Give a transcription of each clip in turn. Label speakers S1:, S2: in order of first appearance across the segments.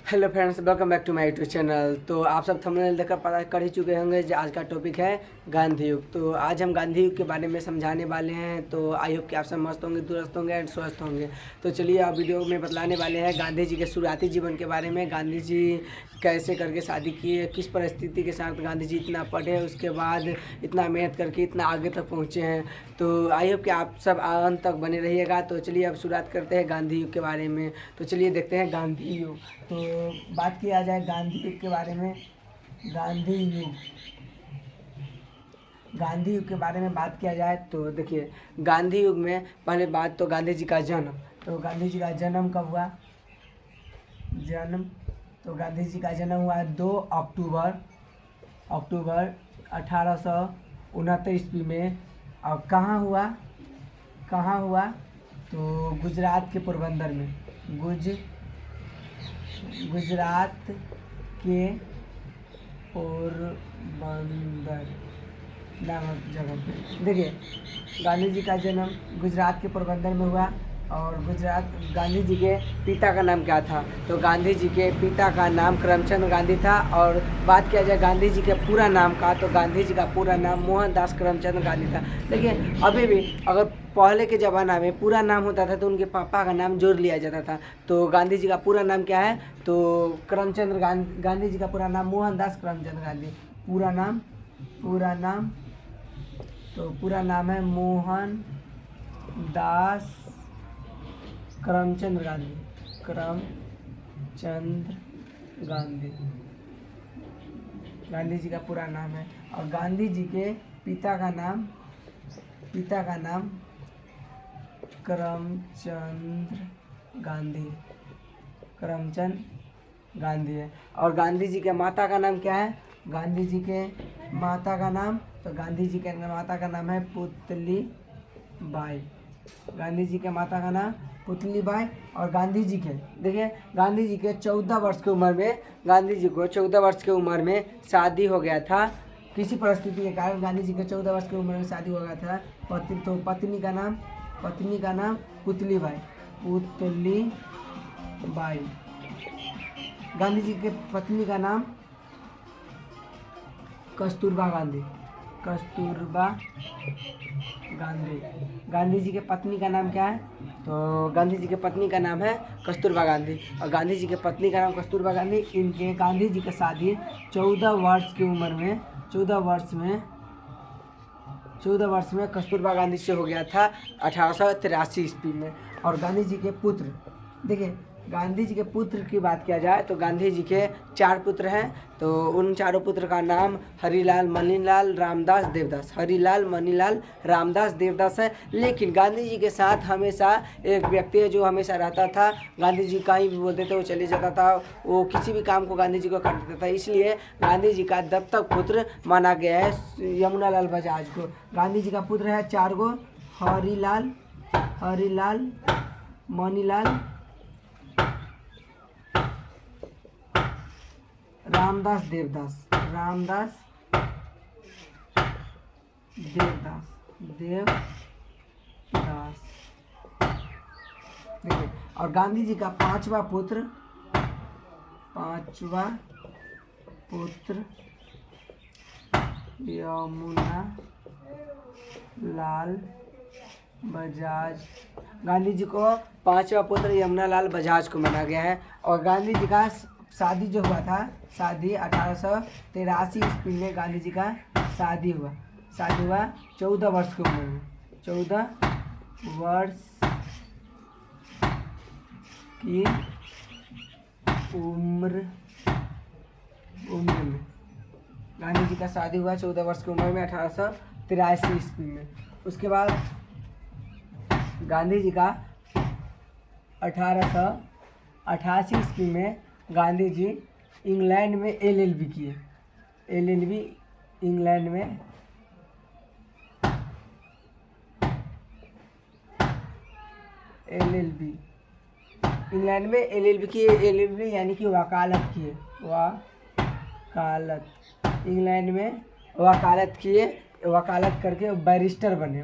S1: Hello friends, welcome back to my YouTube channel. तो आप सब थंबनेल देखकर पता कर ही चुके होंगे जो आज का टॉपिक है गांधी युग। तो आज हम गांधी युग के बारे में समझाने वाले हैं। तो आई होप कि आप सब मस्त होंगे, दुरुस्त होंगे एंड स्वस्थ होंगे। तो चलिए आप वीडियो में बतलाने वाले हैं गांधी जी के शुरुआती जीवन के बारे में। गांधी जी कैसे करके शादी किए, किस परिस्थिति के साथ गांधी जी इतना पढ़े, उसके बाद इतना मेहनत करके इतना आगे तक पहुँचे हैं। तो आई होप कि आप सब अंत तक बने रहिएगा। तो चलिए अब शुरुआत करते हैं गांधी युग के बारे में। तो चलिए देखते हैं गांधी युग। तो बात किया जाए गांधी युग के बारे में। गांधी युग गांधी युग के बारे में बात किया जाए तो देखिए, गांधी युग में पहले बात तो गांधी जी का जन्म। तो गांधी जी का जन्म कब हुआ? जन्म तो गांधी जी का जन्म हुआ 2 अक्टूबर 1869 ईस्वी में। और कहाँ हुआ? तो गुजरात के पोरबंदर में। गुजरात के पोरबंदर नामक जगह पे। देखिए, गांधी जी का जन्म गुजरात के पोरबंदर में हुआ। और गांधी जी के पिता का नाम क्या था? तो गांधी जी के पिता का नाम करमचंद गांधी था। और बात किया जाए गांधी जी के पूरा नाम का, तो गांधी जी का पूरा नाम मोहनदास करमचंद गांधी था। देखिए, अभी भी अगर पहले के ज़माना में पूरा नाम होता था तो उनके पापा का नाम जोड़ लिया जाता था। तो गांधी जी का पूरा नाम क्या है? तो करमचंद गांधी जी का पूरा नाम मोहनदास करमचंद गांधी। पूरा नाम है मोहन दास करमचंद गांधी। गांधी जी का पूरा नाम है। और गांधी जी के पिता का नाम करमचंद गांधी है। और गांधी जी के माता का नाम क्या है? गांधी जी के माता का नाम है पुतली बाई। गांधी जी के माता का नाम पुतली बाई। और गांधी जी के देखिए, गांधी जी के 14 वर्ष की उम्र में शादी हो गया था। किसी परिस्थिति के कारण गांधी जी के 14 वर्ष की उम्र में शादी हो गया था। पत्नी का नाम पुतली बाई। गांधी जी के पत्नी का नाम कस्तूरबा गांधी। गांधी जी के पत्नी का नाम क्या है? तो गांधी जी के पत्नी का नाम है कस्तूरबा गांधी। और गांधी जी के पत्नी का नाम कस्तूरबा गांधी। इनके गांधी जी की शादी 14 वर्ष में कस्तूरबा गांधी से हो गया था 1883 ईस्वी में। और गांधी जी के पुत्र, देखिए, गांधी जी के पुत्र की बात किया जाए तो गांधी जी के 4 पुत्र हैं। तो उन चारों पुत्र का नाम हरिलाल, मनीलाल, रामदास देवदास है। लेकिन गांधी जी के साथ हमेशा एक व्यक्ति है जो हमेशा रहता था। गांधी जी कहीं भी बोलते थे वो चले जाता था, वो किसी भी काम को गांधी जी को कर देता था। इसलिए गांधी जी का दत्तक पुत्र माना गया है यमुनालाल बजाज को। गांधी जी का पुत्र है 4 गो: हरिलाल, मनीलाल, रामदास देवदास। देखिए, और गांधी जी का पांचवा पुत्र यमुना लाल बजाज। गांधी जी को पांचवा पुत्र यमुना लाल बजाज को माना गया है। और गांधी जी का शादी जो हुआ था, 1883 ईस्वी में गांधी जी का शादी हुआ 14 वर्ष की उम्र में। 14 वर्ष की उम्र में गांधी जी का शादी हुआ 14 वर्ष की उम्र में 1883 ईस्वी में। उसके बाद गांधी जी का 1888 ईस्वी में गांधी जी इंग्लैंड में LLB किए। इंग्लैंड में LLB किए। LLB यानी कि वकालत किए। इंग्लैंड में वकालत किए। वकालत करके बैरिस्टर बने।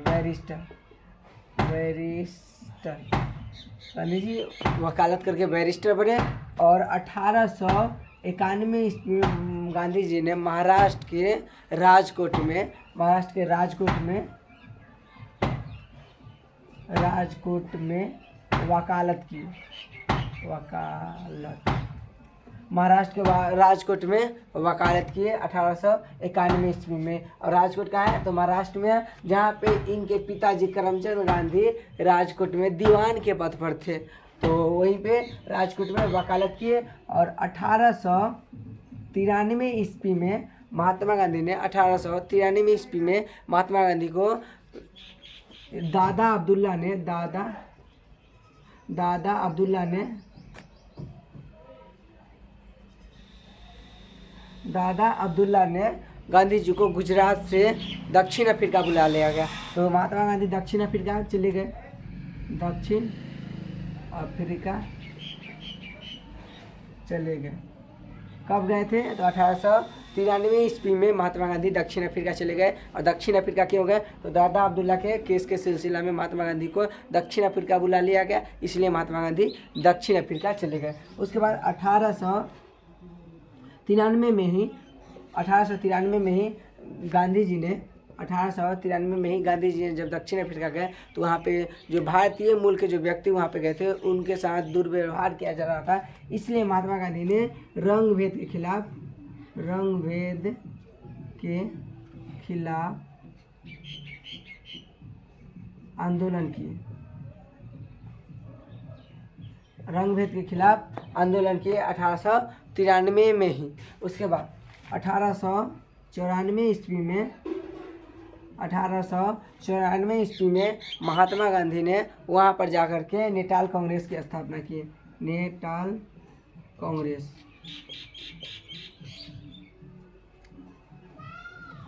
S1: गांधी जी वकालत करके बैरिस्टर बने। और 1891 ईस्वी में गांधी जी ने महाराष्ट्र के राजकोट में वकालत की। महाराष्ट्र के राजकोट में वकालत किए 1891 ईस्वी में। और राजकोट कहाँ है? तो महाराष्ट्र में, जहाँ पे इनके पिताजी करमचंद गांधी राजकोट में दीवान के पद पर थे, तो वहीं पे राजकोट में वकालत किए। और 1893 ईस्वी में महात्मा गांधी ने 1893 ईस्वी में महात्मा गांधी को दादा अब्दुल्ला ने गांधी जी को गुजरात से दक्षिण अफ्रीका बुला लिया गया। तो महात्मा गांधी दक्षिण अफ्रीका चले गए। दक्षिण अफ्रीका चले गए। कब गए थे? तो 1893 ईस्वी में महात्मा गांधी दक्षिण अफ्रीका चले गए। और दक्षिण अफ्रीका क्यों गए? तो दादा अब्दुल्ला के केस के सिलसिला में महात्मा गांधी को दक्षिण अफ्रीका बुला लिया गया, इसलिए महात्मा गांधी दक्षिण अफ्रीका चले गए। उसके बाद 1893 में ही गांधी जी ने जब दक्षिण अफ्रीका गए, तो वहाँ पे जो भारतीय मूल के जो व्यक्ति वहाँ पे गए थे, उनके साथ दुर्व्यवहार किया जा रहा था, इसलिए महात्मा गांधी ने रंग भेद के खिलाफ आंदोलन किए। रंग भेद के खिलाफ आंदोलन किए 1893 में ही। उसके बाद 1894 ईस्वी में महात्मा गांधी ने वहाँ पर जाकर के नेटाल कांग्रेस की स्थापना की। नेटाल कांग्रेस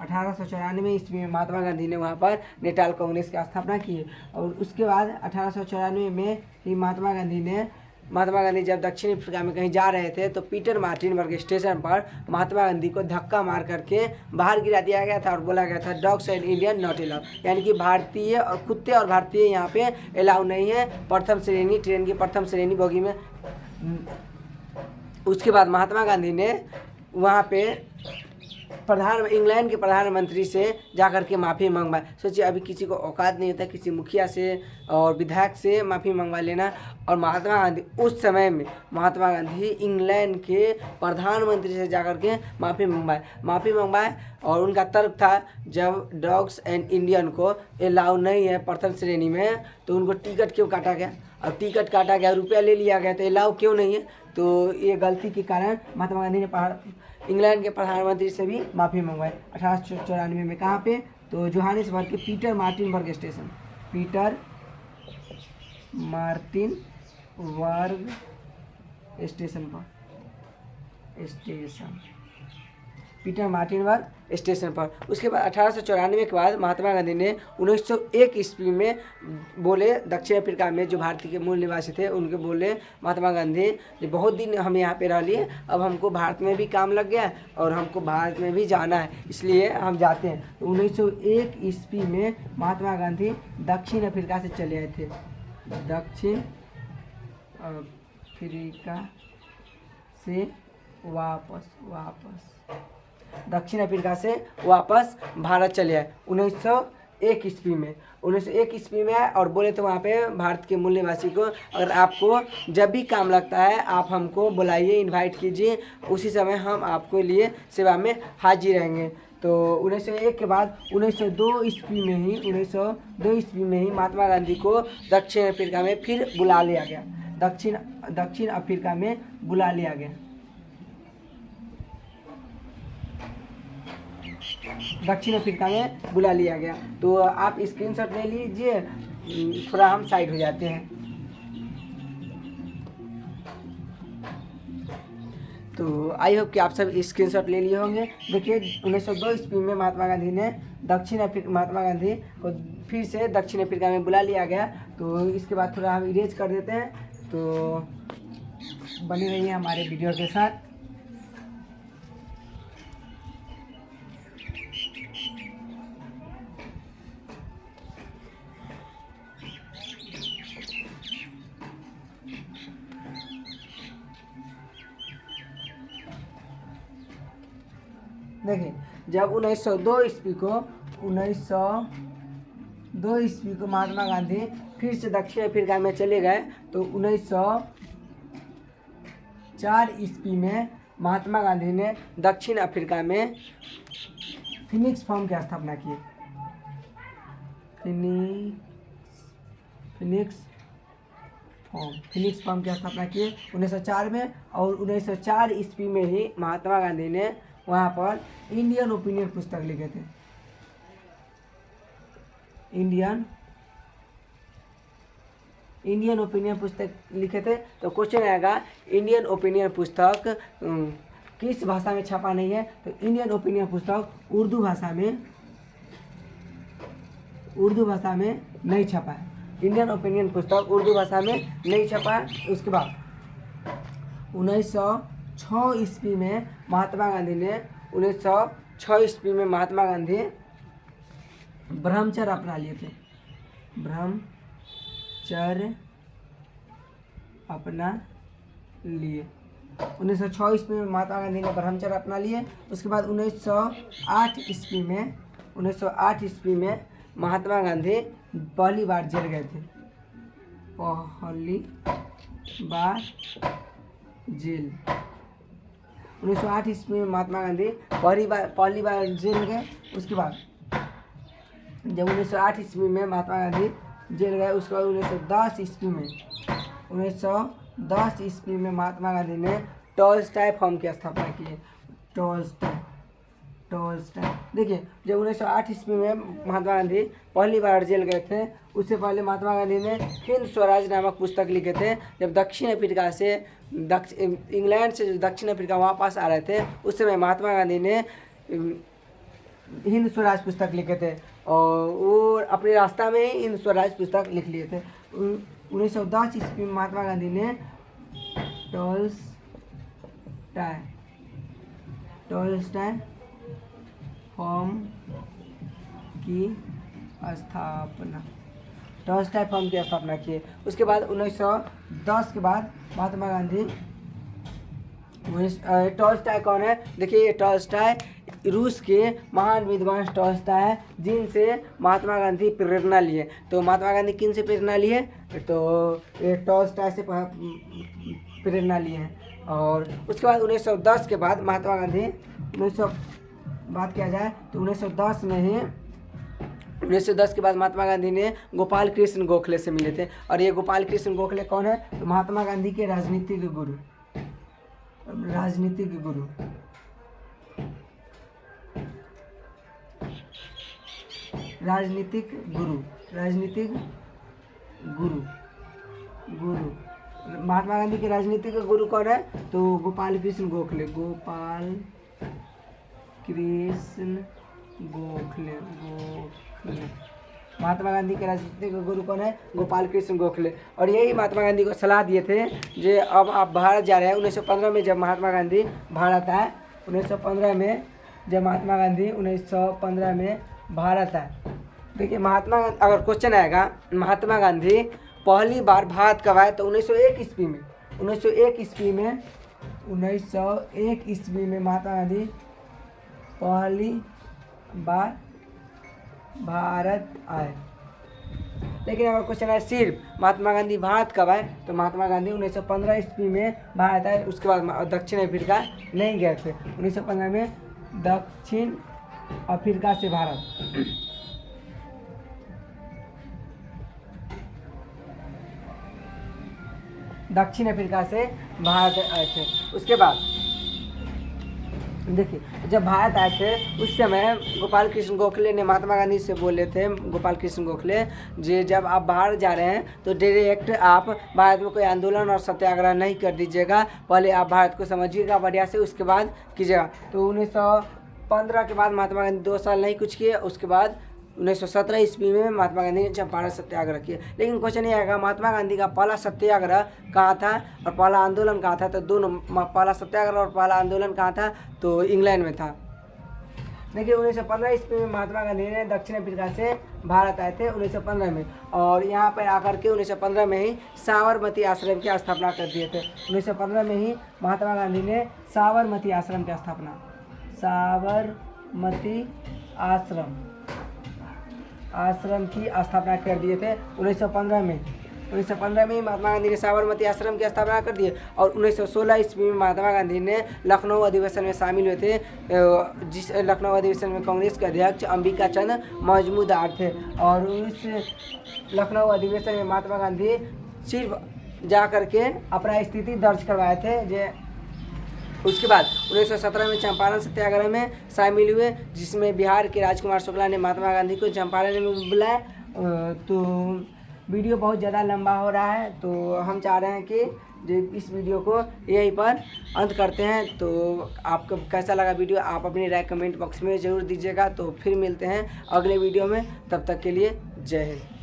S1: 1894 ईस्वी में महात्मा गांधी ने वहाँ पर नेटाल कांग्रेस की स्थापना की। और उसके बाद 1894 में ही महात्मा गांधी जब दक्षिण अफ्रीका में कहीं जा रहे थे, तो पीटरमार्टिनबर्ग स्टेशन पर महात्मा गांधी को धक्का मार करके बाहर गिरा दिया गया था और बोला गया था dogs and Indian not allow, यानी कि भारतीय और कुत्ते और भारतीय यहाँ पे अलाउ नहीं है, ट्रेन की प्रथम श्रेणी बोगी में। उसके बाद महात्मा गांधी ने वहाँ पे इंग्लैंड के प्रधानमंत्री से जाकर के माफ़ी मंगवाई। सोचिए, अभी किसी को औकात नहीं होता किसी मुखिया से और विधायक से माफ़ी मंगवा लेना, और महात्मा गांधी उस समय में इंग्लैंड के प्रधानमंत्री से जाकर के माफ़ी मंगवाए। और उनका तर्क था, जब डॉग्स एंड इंडियन को अलाउ नहीं है प्रथम श्रेणी में, तो उनको टिकट क्यों काटा गया? अब टिकट काटा गया, रुपया ले लिया गया, तो अलाउ क्यों नहीं है? तो ये गलती के कारण महात्मा गांधी ने इंग्लैंड के प्रधानमंत्री से भी माफ़ी मंगवाई 1894 में। कहाँ पे? तो जोहानिसबर्ग के पीटरमार्टिनबर्ग स्टेशन पर। उसके बाद 1894 के बाद महात्मा गांधी ने 1901 ईस्वी में बोले, दक्षिण अफ्रीका में जो भारतीय के मूल निवासी थे उनके बोले महात्मा गांधी, बहुत दिन हम यहाँ पे रह लिए, अब हमको भारत में भी काम लग गया और हमको भारत में भी जाना है, इसलिए हम जाते हैं। तो 1901 ईस्वी में महात्मा गांधी दक्षिण अफ्रीका से चले आए थे। दक्षिण अफ्रीका से वापस भारत चले आए 1901 ईस्वी में आए और बोले थे वहाँ पे भारत के मूल निवासी को, अगर आपको जब भी काम लगता है आप हमको बुलाइए, इनवाइट कीजिए, उसी समय हम आपके लिए सेवा में हाजिर रहेंगे। तो 1901 के बाद 1902 ईस्वी में ही महात्मा गांधी को दक्षिण अफ्रीका में फिर बुला लिया गया। दक्षिण अफ्रीका में बुला लिया गया। तो आप स्क्रीनशॉट ले लीजिए, थोड़ा हम साइड हो जाते हैं। तो आई होप कि आप सब स्क्रीनशॉट ले लिए होंगे। देखिए 1902 ईस्वी में महात्मा गांधी को फिर से दक्षिण अफ्रीका में बुला लिया गया। तो इसके बाद थोड़ा हम इरेज कर देते हैं, तो बने रहिए हमारे वीडियो के साथ। देखिए जब 1902 ईस्वी को महात्मा गांधी फिर से दक्षिण अफ्रीका में चले गए, तो 1904 ईस्वी में महात्मा गांधी ने दक्षिण अफ्रीका में फिनिक्स फॉर्म की स्थापना की। फिनिक्स फॉर्म की स्थापना की 1904 में, और 1904 ईस्वी में ही महात्मा गांधी ने वहाँ पर इंडियन ओपिनियन पुस्तक लिखे थे। इंडियन ओपिनियन पुस्तक लिखे थे। तो क्वेश्चन आएगा इंडियन ओपिनियन पुस्तक किस भाषा में छपा नहीं है, तो इंडियन ओपिनियन पुस्तक उर्दू भाषा में नहीं छपा है। इंडियन ओपिनियन पुस्तक उर्दू भाषा में नहीं छपा है। उसके बाद 1906 ईस्वी में महात्मा गांधी ब्रह्मचर्य अपना लिए थे। ब्रह्मचर्य अपना लिए 1906 ईस्वी में महात्मा गांधी ने ब्रह्मचर्य अपना लिए। उसके बाद 1908 ईस्वी में महात्मा गांधी पहली बार जेल गए थे। पहली बार जेल 1908 ईस्वी में महात्मा गांधी पहली बार जेल गए। उसके बाद जब 1908 ईस्वी में महात्मा गांधी जेल गए, उसके बाद 1910 ईस्वी में महात्मा गांधी ने टॉलस्टॉय फॉर्म की स्थापना की है। टॉलस्टॉय देखिए जब 1908 ईस्वी में महात्मा गांधी पहली बार जेल गए थे, उससे पहले महात्मा गांधी ने हिंद स्वराज नामक पुस्तक लिखे थे। जब दक्षिण अफ्रीका से इंग्लैंड से जो दक्षिण अफ्रीका वापस आ रहे थे, उस समय महात्मा गांधी ने हिंद स्वराज पुस्तक लिखे थे, और वो अपने रास्ता में ही हिंद स्वराज पुस्तक लिख लिए थे। 1910 ईस्वी में महात्मा गांधी ने टॉलस्टॉय फॉर्म की स्थापना की। उसके बाद 1910 के बाद महात्मा गांधी टॉलस्टॉय कौन है? देखिए ये टॉलस्टॉय रूस के महान विद्वान टॉलस्टॉय है, जिनसे महात्मा गांधी प्रेरणा लिए। तो महात्मा गांधी किन से प्रेरणा लिए? तो ये टॉलस्टॉय से प्रेरणा लिए हैं। और उसके बाद 1910 के बाद महात्मा गांधी बात किया जाए तो 1910 के बाद महात्मा गांधी ने गोपाल कृष्ण गोखले से मिले थे। और ये गोपाल कृष्ण गोखले कौन है? तो महात्मा गांधी के राजनीतिक गुरु महात्मा गांधी के राजनीतिक गुरु कौन है? तो गोपाल कृष्ण गोखले महात्मा गांधी के राजनीतिक गुरु कौन है? गोपाल कृष्ण गोखले। और यही महात्मा गांधी को सलाह दिए थे जो अब आप भारत जा रहे हैं। 1915 में जब महात्मा गांधी भारत आए, 1915 में भारत आए। देखिए महात्मा गांधी, अगर क्वेश्चन आएगा महात्मा गांधी पहली बार भारत कब आए, तो 1901 ईस्वी में महात्मा गांधी पहली बार भारत आए। लेकिन अगर क्वेश्चन है सिर्फ महात्मा गांधी भारत कब आए, तो महात्मा गांधी 1915 ईस्वी में भारत आए। उसके बाद दक्षिण अफ्रीका नहीं गए थे। 1915 में दक्षिण अफ्रीका से भारत आए थे। उसके बाद देखिए जब भारत आए थे उस समय गोपाल कृष्ण गोखले ने महात्मा गांधी से बोले थे, गोपाल कृष्ण गोखले जी जब आप बाहर जा रहे हैं तो डायरेक्ट आप भारत में कोई आंदोलन और सत्याग्रह नहीं कर दीजिएगा, पहले आप भारत को समझिएगा बढ़िया से, उसके बाद कीजिएगा। तो 1915 के बाद महात्मा गांधी 2 साल नहीं कुछ किए। उसके बाद 1917 ईस्वी में महात्मा गांधी ने चंपारण सत्याग्रह किया। लेकिन क्वेश्चन ये आएगा महात्मा गांधी का पहला सत्याग्रह कहाँ था और पहला आंदोलन कहाँ था? तो दोनों, पहला सत्याग्रह और पहला आंदोलन कहाँ था? तो इंग्लैंड में था। देखिए 1915 ईस्वी में महात्मा गांधी ने दक्षिण अफ्रीका से भारत आए थे 1915 में, और यहाँ पर आकर के 1915 में ही साबरमती आश्रम की स्थापना कर दिए थे। 1915 में ही महात्मा गांधी ने साबरमती आश्रम की स्थापना साबरमती आश्रम की स्थापना कर दिए थे 1915 में। 1915 में महात्मा गांधी ने साबरमती आश्रम की स्थापना कर दी और 1916 ईस्वी में महात्मा गांधी ने लखनऊ अधिवेशन में शामिल हुए थे। जिस लखनऊ अधिवेशन में कांग्रेस के अध्यक्ष अंबिका चंद मौजूदार थे और उस लखनऊ अधिवेशन में महात्मा गांधी सिर्फ जा कर के अपना स्थिति दर्ज करवाए थे। उसके बाद 1917 में चंपारण सत्याग्रह में शामिल हुए, जिसमें बिहार के राजकुमार शुक्ला ने महात्मा गांधी को चंपारण में बुलाया। तो वीडियो बहुत ज़्यादा लंबा हो रहा है, तो हम चाह रहे हैं कि जो इस वीडियो को यहीं पर अंत करते हैं। तो आपको कैसा लगा वीडियो, आप अपनी राय कमेंट बॉक्स में ज़रूर दीजिएगा। तो फिर मिलते हैं अगले वीडियो में, तब तक के लिए जय हिंद।